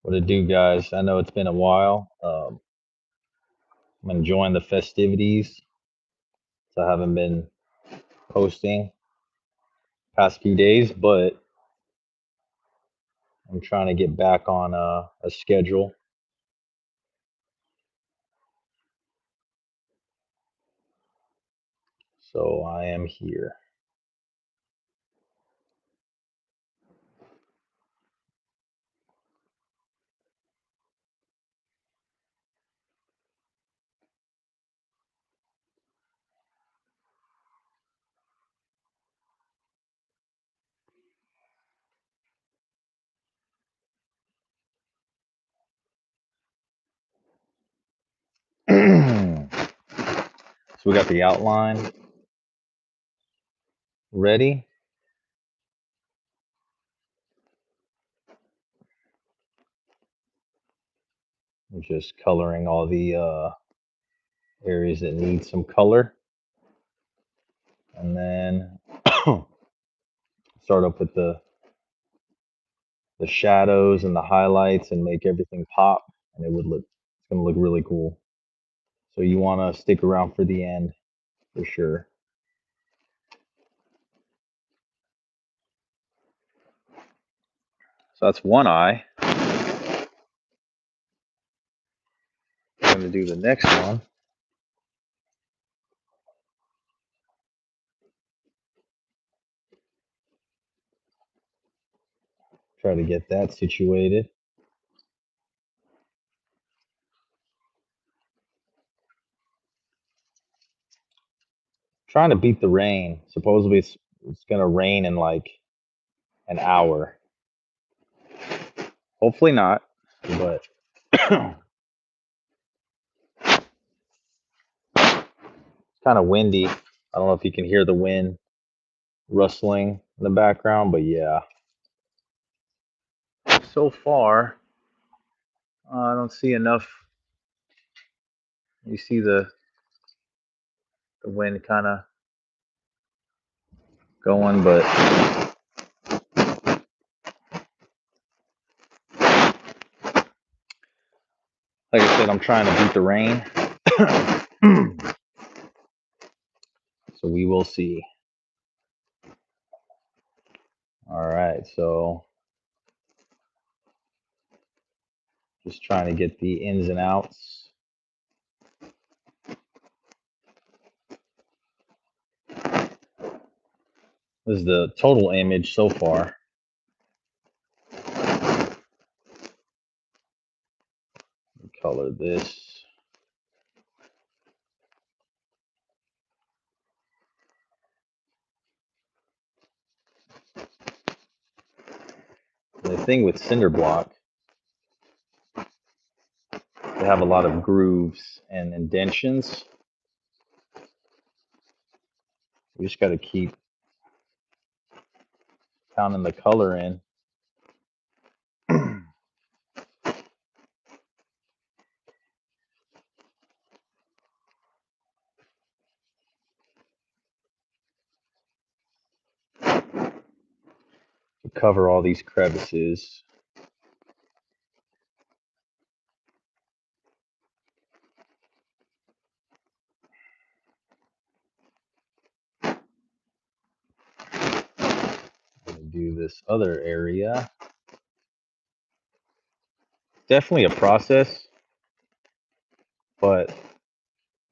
What it do, guys? I know it's been a while. I'm enjoying the festivities, so I haven't been posting past few days, but I'm trying to get back on a schedule. So I am here. So we got the outline ready. I'm just coloring all the areas that need some color, and then start up with the shadows and the highlights and make everything pop, and it's gonna look really cool. So you want to stick around for the end for sure. So that's one eye. I'm going to do the next one. Try to get that situated. Trying to beat the rain. Supposedly it's going to rain in like an hour. Hopefully not, but it's kind of windy. I don't know if you can hear the wind rustling in the background, but yeah. So far, I don't see enough. You see the wind kind of going, but like I said, I'm trying to beat the rain. So we will see. All right, so just trying to get the ins and outs. This is the total image so far. Color this. The thing with cinder block, they have a lot of grooves and indentions. We just got to keep pounding the color in. To cover all these crevices. Do this other area. Definitely a process, but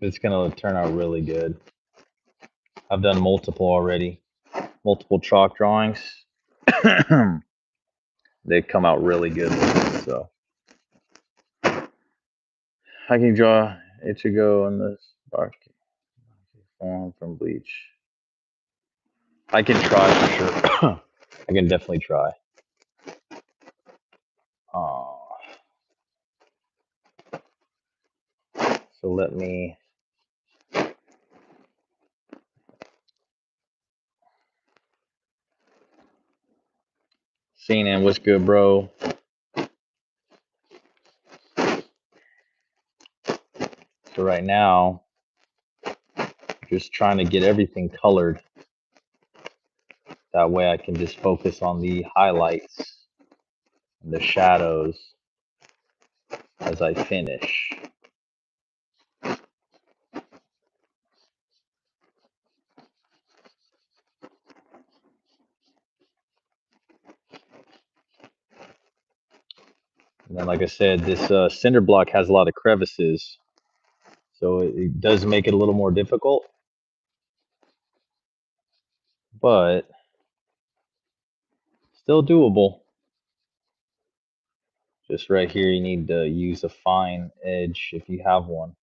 it's going to turn out really good. I've done multiple already, multiple chalk drawings. They come out really good. So I can draw Ichigo in this dark form from Bleach. I can try for sure. I can definitely try. So let me. CNN, what's good, bro? So right now, just trying to get everything colored. That way I can just focus on the highlights and the shadows. as I finish. And then, like I said, this cinder block has a lot of crevices, so it does make it a little more difficult, but still doable. Just right here, you need to use a fine edge if you have one.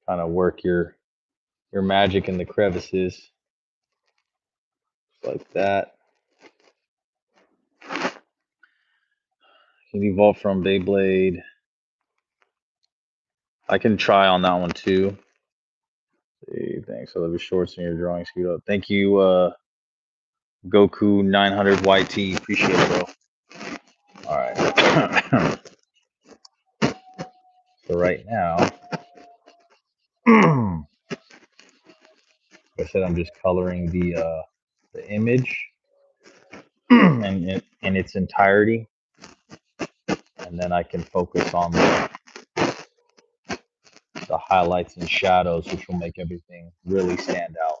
Kind of work your magic in the crevices, like that. Can evolve from Beyblade. I can try on that one too. Hey, thanks. I love your shorts and your drawing. Scoot up. Thank you, Goku 900 YT. Appreciate it, bro. All right. So right now, like I said, I'm just coloring the image in its entirety, and then I can focus on the highlights and shadows, which will make everything really stand out.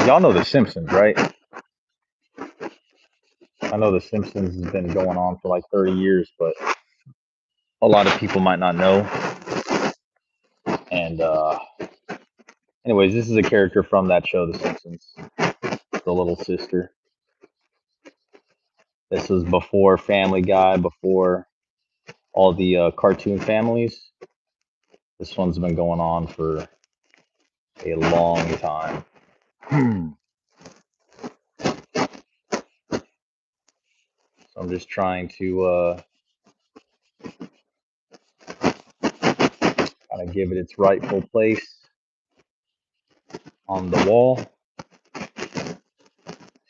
Y'all know the Simpsons, right? I know the Simpsons has been going on for like 30 years, but a lot of people might not know. And anyways, this is a character from that show, The Simpsons, the little sister. This was before Family Guy, before all the cartoon families. This one's been going on for a long time. So I'm just trying to kind of give it its rightful place on the wall.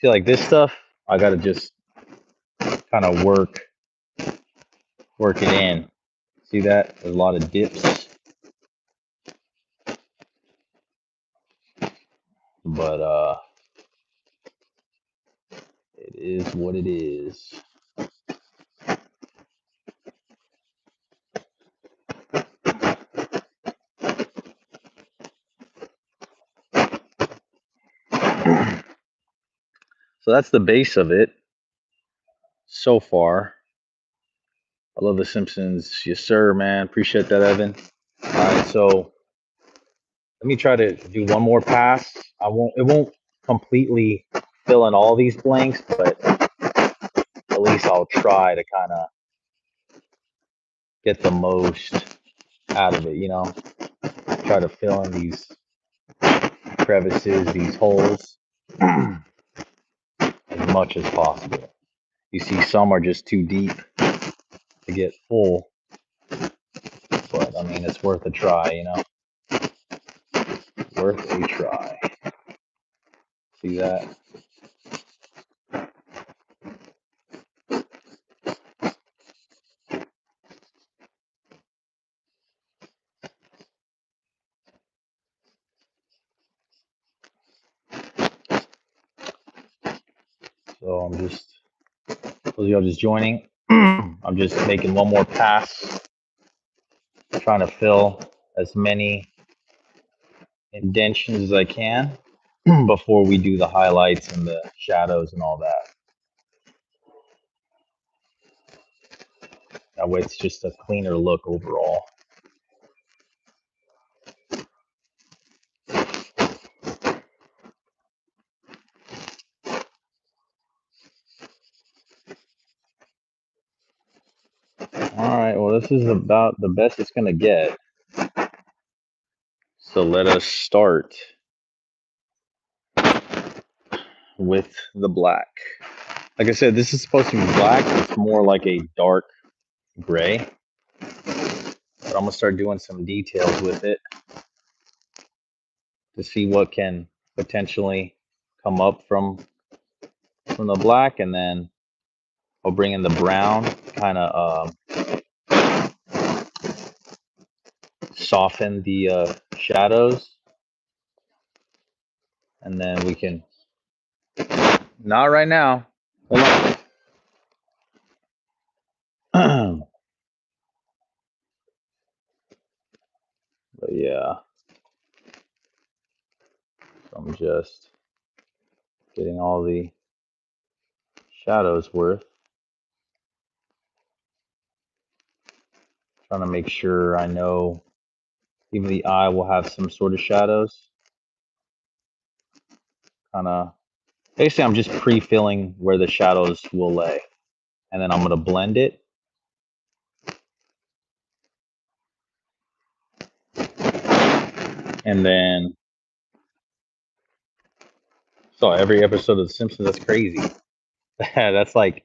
See, like this stuff, I gotta just kind of work it in. See that? There's a lot of dips, but it is what it is. So that's the base of it so far. I love The Simpsons. Yes, sir, man. Appreciate that, Evan. All right, so let me try to do one more pass. It won't completely fill in all these blanks, but at least I'll try to kind of get the most out of it, you know? Try to fill in these crevices, these holes, as much as possible. You see, some are just too deep to get full, but I mean, it's worth a try, you know? Worth a try. See that? So I'm just, those of y'all just joining, I'm just making one more pass, trying to fill as many indentions as I can before we do the highlights and the shadows and all that. That way it's just a cleaner look overall. All right, well, this is about the best it's going to get. So let us start with the black. Like I said, this is supposed to be black. It's more like a dark gray. But I'm going to start doing some details with it to see what can potentially come up from the black, and then I'll bring in the brown, kind of soften the shadows, and then we can. Not right now. Hold on. But yeah, I'm just getting all the shadows worth. Trying to make sure I know even the eye will have some sort of shadows. Kind of, basically, I'm just pre-filling where the shadows will lay, and then I'm gonna blend it. And then, so every episode of The Simpsons, that's crazy. That's like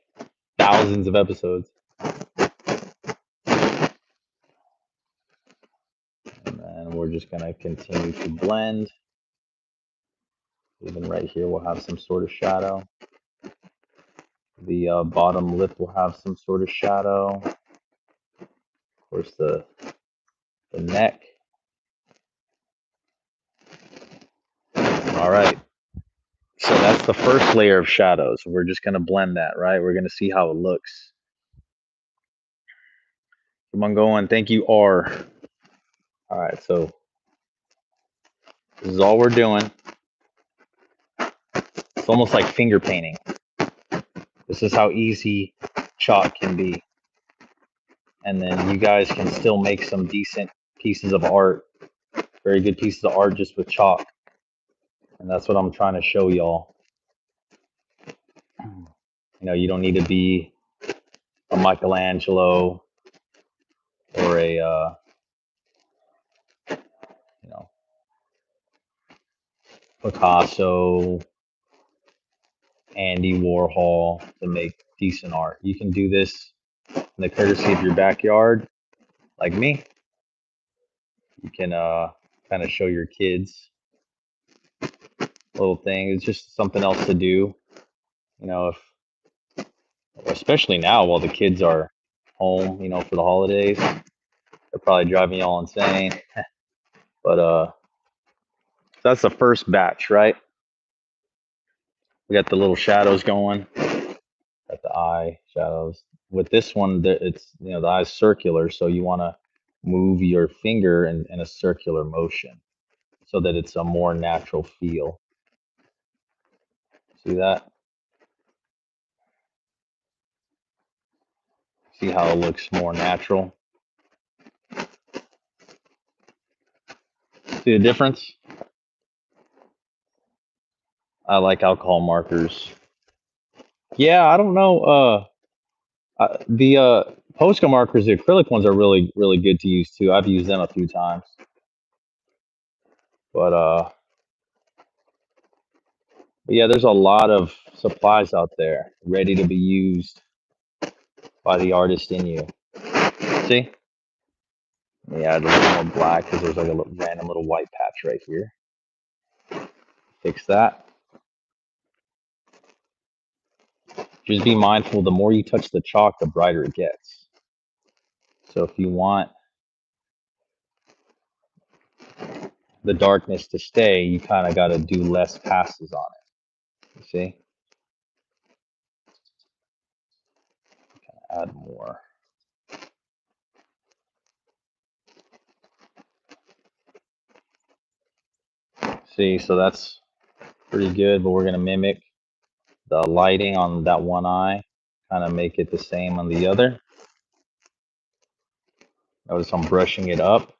thousands of episodes. And then we're just gonna continue to blend. Even right here, we'll have some sort of shadow. The bottom lip will have some sort of shadow. Of course, the neck. All right. So that's the first layer of shadows. We're just going to blend that, right? We're going to see how it looks. Come on, going. Thank you, R. All right. So this is all we're doing. It's almost like finger painting. This is how easy chalk can be. And then you guys can still make some decent pieces of art, very good pieces of art just with chalk. And that's what I'm trying to show y'all. You know, you don't need to be a Michelangelo or a, you know, Picasso, Andy Warhol to make decent art. You can do this in the courtesy of your backyard, like me. You can kind of show your kids little things. It's just something else to do. You know, if especially now while the kids are home, you know, for the holidays, they're probably driving y'all insane. But that's the first batch, right? We got the little shadows going. Got the eye shadows. With this one, it's, you know, the eye's circular, so you want to move your finger in a circular motion so that it's a more natural feel. See that? See how it looks more natural? See the difference? I like alcohol markers. Yeah, I don't know. The Posca markers, the acrylic ones are really, really good to use too. I've used them a few times. But yeah, there's a lot of supplies out there ready to be used by the artist in you. See? Let me add a little more black because there's like a random little white patch right here. Fix that. Just be mindful, the more you touch the chalk, the brighter it gets. So if you want the darkness to stay, you kind of got to do less passes on it. You see? Add more. See, so that's pretty good, but we're going to mimic the lighting on that one eye, kind of make it the same on the other. Notice I'm brushing it up.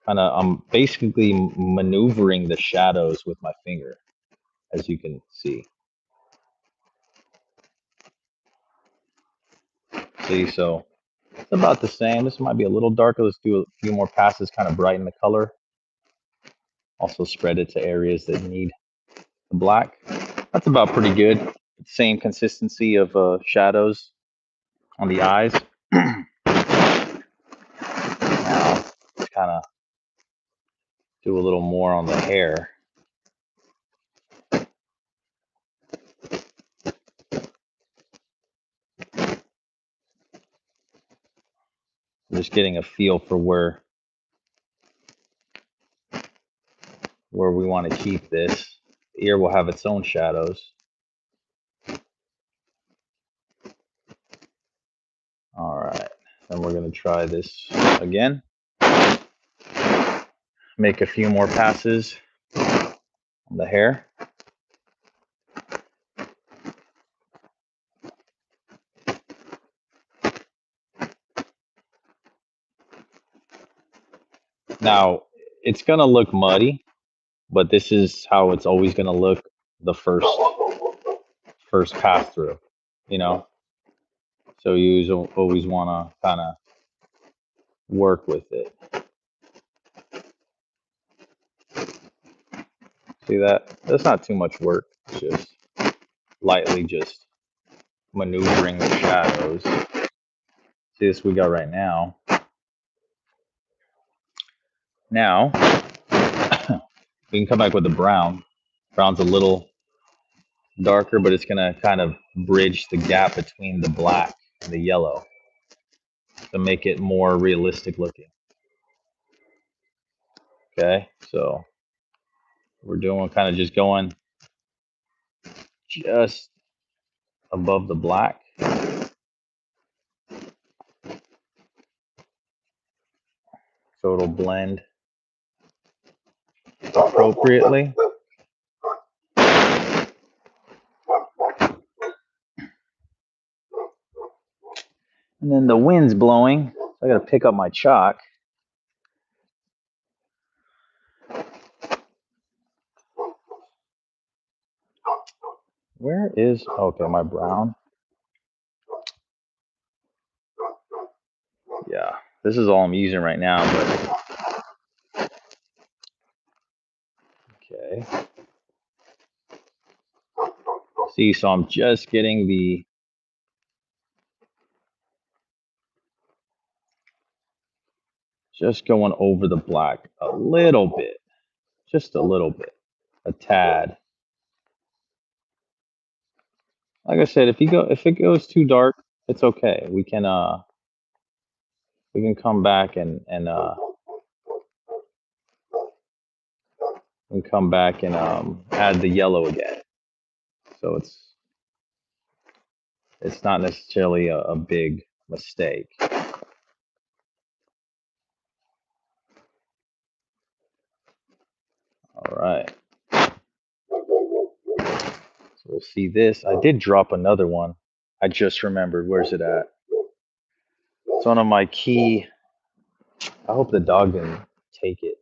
I'm basically maneuvering the shadows with my finger, as you can see. See, so it's about the same. This might be a little darker. Let's do a few more passes, kind of brighten the color. Also spread it to areas that need the black. That's about pretty good. Same consistency of shadows on the eyes. Now, let's kind of do a little more on the hair. I'm just getting a feel for where where we want to keep this. The ear will have its own shadows. All right, then we're going to try this again. Make a few more passes on the hair. Now, it's going to look muddy, but this is how it's always going to look the first pass through, you know? So you always want to kind of work with it. See that? That's not too much work. It's just lightly just maneuvering the shadows. See this we got right now. Now, we can come back with the brown. Brown's a little darker, but it's going to kind of bridge the gap between the black and the yellow to make it more realistic looking. Okay, so we're doing kind of just going just above the black. So it'll blend appropriately. And then the wind's blowing. So I got to pick up my chalk. Where is, okay, my brown? Yeah, this is all I'm using right now, but okay. See, so I'm just getting just going over the black a little bit, just a little bit, a tad. Like I said, if it goes too dark, it's okay. We can come back and add the yellow again. So it's not necessarily a big mistake. All right. So we'll see this. I did drop another one. I just remembered. Where's it at? It's one of my key. I hope the dog didn't take it.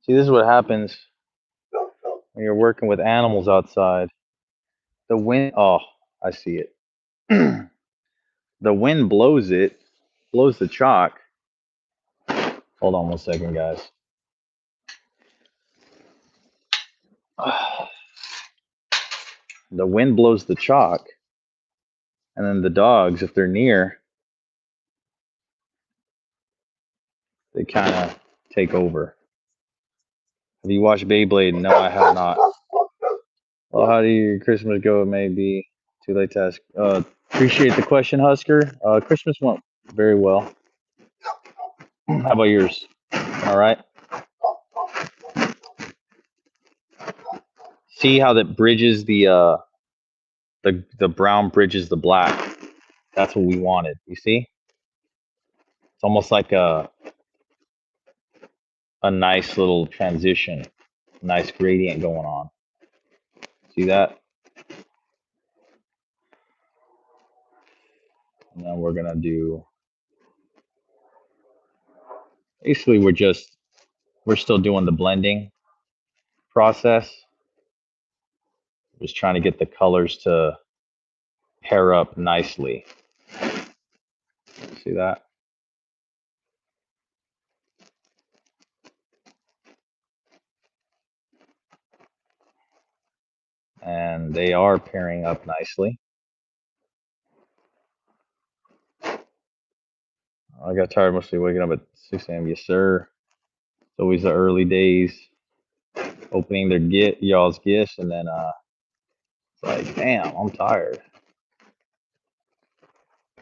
See, this is what happens when you're working with animals outside. The wind, oh, I see it. The wind blows the chalk. Hold on one second, guys. The wind blows the chalk, and then the dogs, if they're near, they kind of take over. Have you watched Beyblade? No, I have not. Well, how do your Christmas go? It may be too late to ask. Appreciate the question, Husker. Christmas went very well. How about yours? All right. See how that bridges the brown bridges the black. That's what we wanted. You see? It's almost like a nice little transition, nice gradient going on. See that? And then we're gonna do. Basically, we're still doing the blending process. Just trying to get the colors to pair up nicely. See that? And they are pairing up nicely. I got tired mostly waking up at 6 a.m. Yes, sir. It's always the early days, opening y'all's gifts, and then it's like, damn, I'm tired.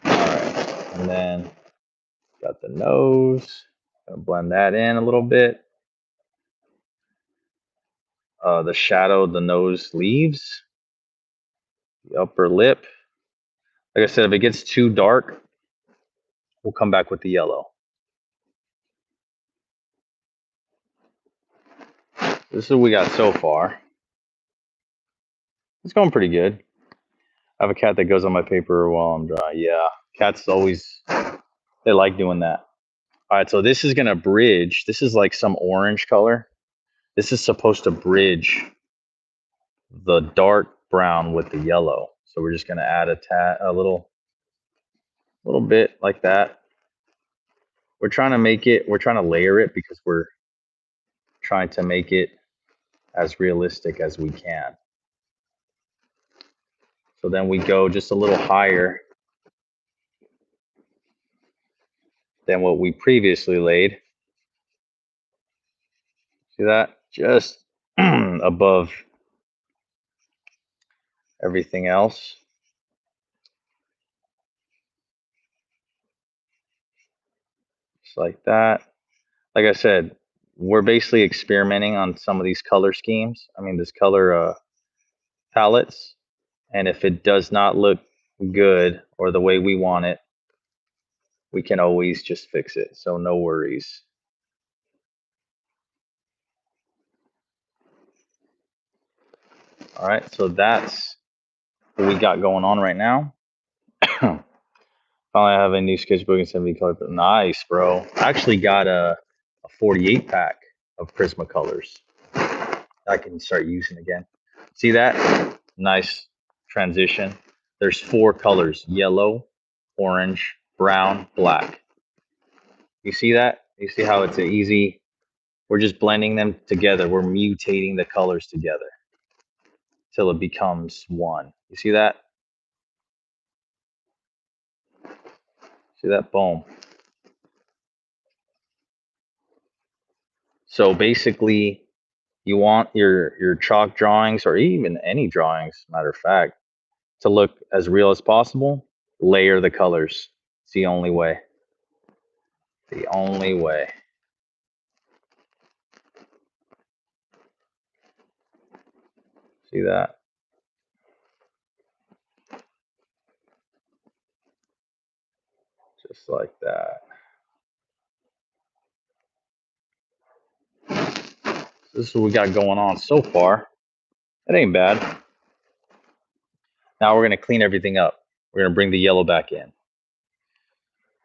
All right, and then got the nose. Gonna blend that in a little bit. the shadow the nose leaves, the upper lip. Like I said, if it gets too dark, we'll come back with the yellow. This is what we got so far. It's going pretty good. I have a cat that goes on my paper while I'm dry. Yeah, cats always, they like doing that. All right, so this is going to bridge. This is like some orange color. This is supposed to bridge the dark brown with the yellow. So we're just going to add a little bit like that. We're trying to layer it because we're trying to make it as realistic as we can. So then we go just a little higher than what we previously laid. See that? Just above everything else. Just like that. Like I said, we're basically experimenting on some of these color schemes. I mean, this color palettes. And if it does not look good or the way we want it, we can always just fix it. So no worries. All right, so that's what we got going on right now. Finally, I have a new sketchbook and 70 color. Nice, bro. I actually got a 48 pack of Prismacolors I can start using again. See that? Nice transition. There's 4 colors: yellow, orange, brown, black. You see that? You see how it's an easy, we're just blending them together. We're mutating the colors together till it becomes one. You see that? See that? Boom. So basically, you want your chalk drawings, or even any drawings, matter of fact, to look as real as possible. Layer the colors. It's the only way. The only way. See that? Just like that. This is what we got going on so far. It ain't bad. Now we're going to clean everything up. We're going to bring the yellow back in.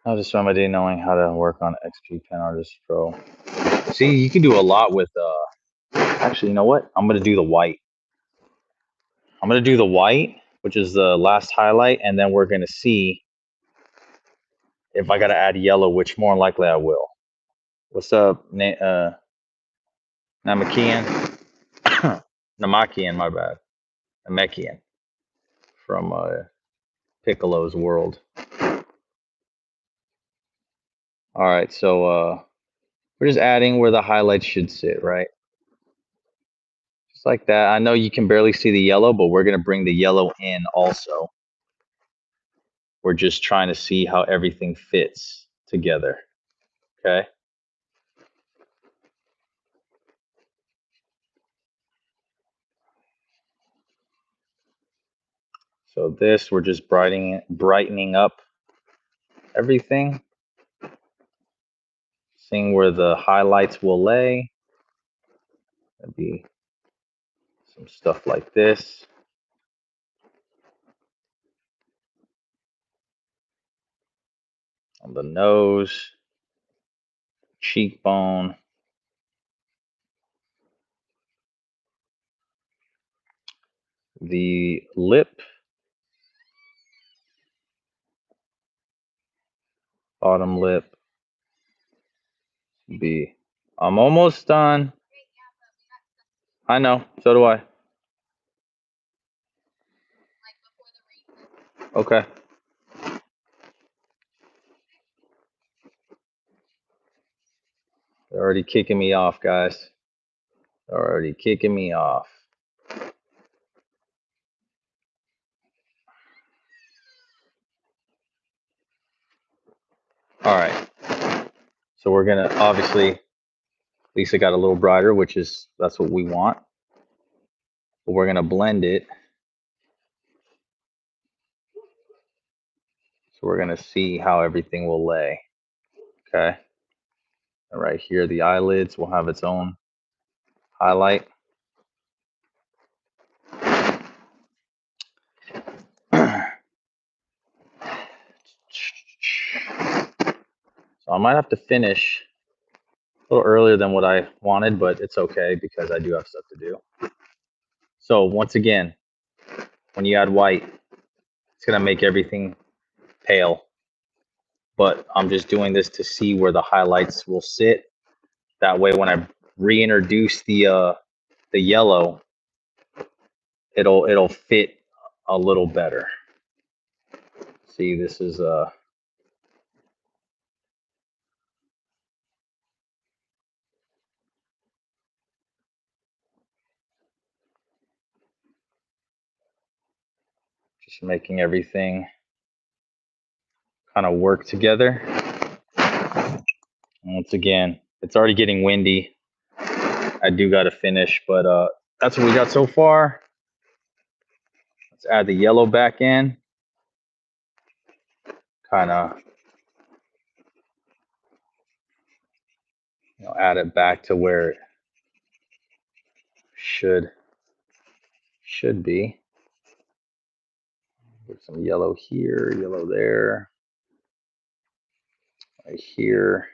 I'll just spend my day knowing how to work on XP Pen Artist Pro. See, you can do a lot with, actually, you know what? I'm going to do the white. I'm going to do the white, which is the last highlight, and then we're going to see if I got to add yellow, which more likely I will. What's up, Namakian? Namakian, my bad. Namekian from Piccolo's World. All right, so we're just adding where the highlights should sit, right? Just like that. I know you can barely see the yellow, but we're going to bring the yellow in also. We're just trying to see how everything fits together, okay? So this, we're just brightening up everything. Seeing where the highlights will lay. That'd be some stuff like this. On the nose, cheekbone, the lip, bottom lip. I'm almost done. I know, so do I. Okay. They're already kicking me off, guys. They're already kicking me off. All right. So we're gonna, obviously, Lisa got a little brighter, which is, that's what we want. but we're gonna blend it. So we're gonna see how everything will lay. Okay. And right here, the eyelids will have its own highlight. So I might have to finish a little earlier than what I wanted, but it's okay because I do have stuff to do. So once again, when you add white, it's gonna make everything pale. But I'm just doing this to see where the highlights will sit. That way, when I reintroduce the yellow, it'll fit a little better. See, this is just making everything kind of work together. And once again, it's already getting windy. I do got to finish, but that's what we got so far. Let's add the yellow back in. Kind of, add it back to where it should be. Get some yellow here, yellow there, right here.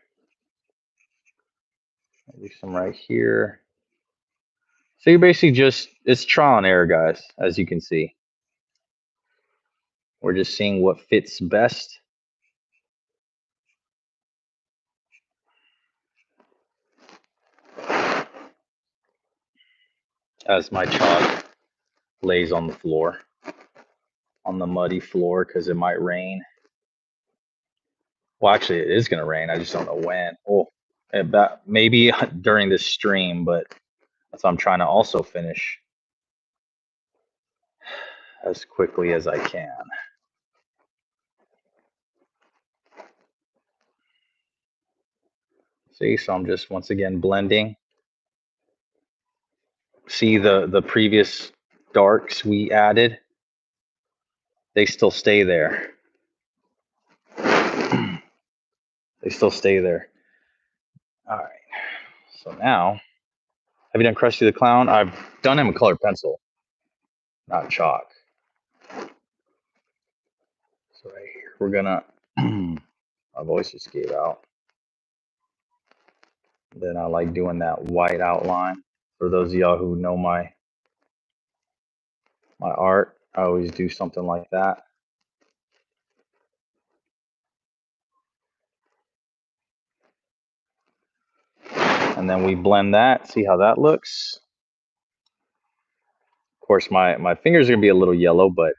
Maybe some right here. So you're basically just, it's trial and error, guys, as you can see. We're just seeing what fits best. As my chalk lays on the floor, on the muddy floor, because it might rain. Well, actually, it is going to rain. I just don't know when. Oh, maybe during this stream, but that's what I'm trying to also finish as quickly as I can. See, so I'm just once again blending. See the previous darks we added? They still stay there. They still stay there. All right. So now, have you done Krusty the Clown? I've done him with colored pencil, not chalk. So right here, we're gonna, my voice just gave out. Then I like doing that white outline. For those of y'all who know my art, I always do something like that. And then we blend that, see how that looks. Of course, my fingers are gonna be a little yellow, but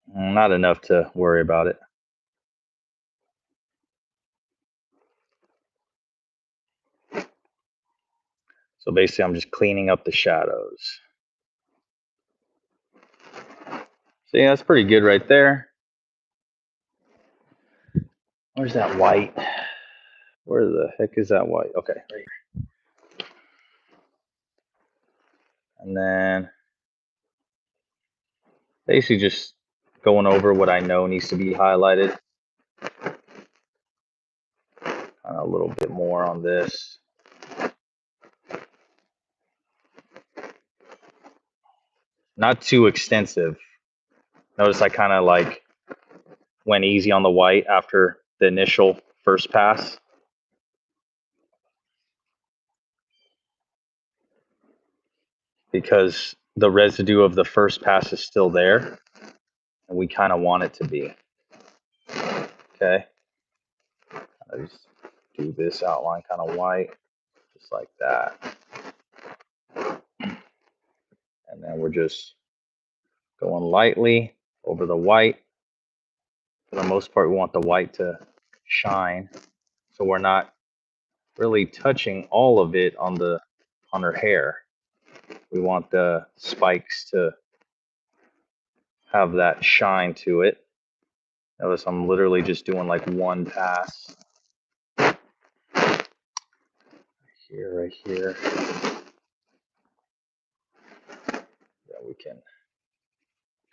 not enough to worry about it. So basically, I'm just cleaning up the shadows. See, that's pretty good right there. Where's that white? Where the heck is that white? Okay, right here. And then basically just going over what I know needs to be highlighted. A little bit more on this. Not too extensive. Notice I kind of like went easy on the white after the initial first pass. Because the residue of the first pass is still there. And we kind of want it to be. Okay. I just do this outline kind of white, just like that. And then we're just going lightly over the white. For the most part, we want the white to shine. So we're not really touching all of it on her hair. We want the spikes to have that shine to it. Notice I'm literally just doing like one pass. Here, right here. we can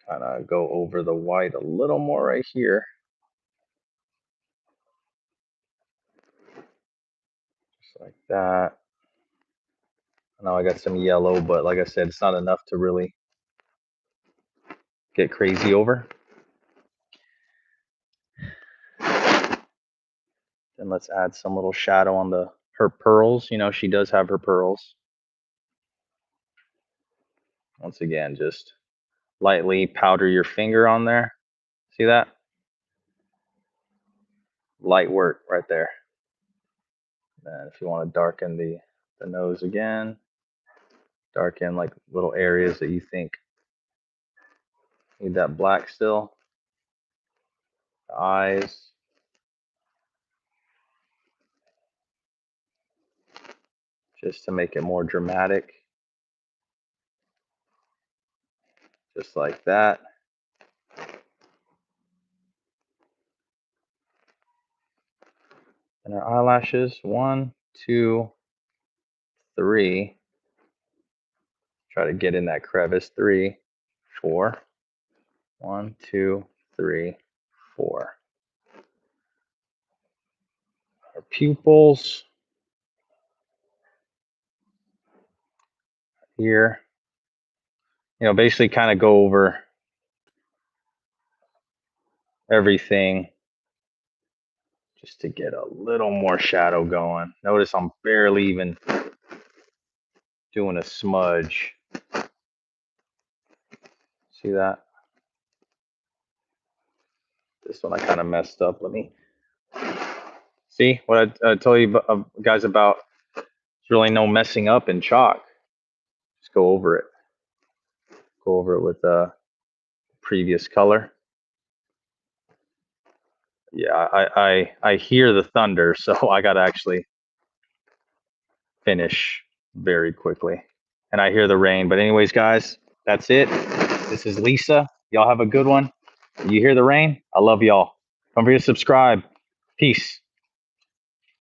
kind of go over the white a little more right here. Just like that. Now I got some yellow, but like I said, it's not enough to really get crazy over. Then let's add some little shadow on her pearls. You know, she does have her pearls. Once again, just lightly powder your finger on there. See that? Light work right there. And if you want to darken the nose again, darken like little areas that you think need that black still. The eyes. Just to make it more dramatic. Just like that. And our eyelashes, 1, 2, 3. Try to get in that crevice. 3, 4. 1, 2, 3, 4. Our pupils here. You know, basically kind of go over everything just to get a little more shadow going. Notice I'm barely even doing a smudge. See that? This one I kind of messed up. Let me see what I told you guys about. There's really no messing up in chalk. Just go over it. Go over it with the previous color. Yeah, I hear the thunder, so I gotta actually finish very quickly. And I hear the rain. But anyways, guys, that's it. This is Lisa. Y'all have a good one. You hear the rain? I love y'all. Don't forget to subscribe. Peace.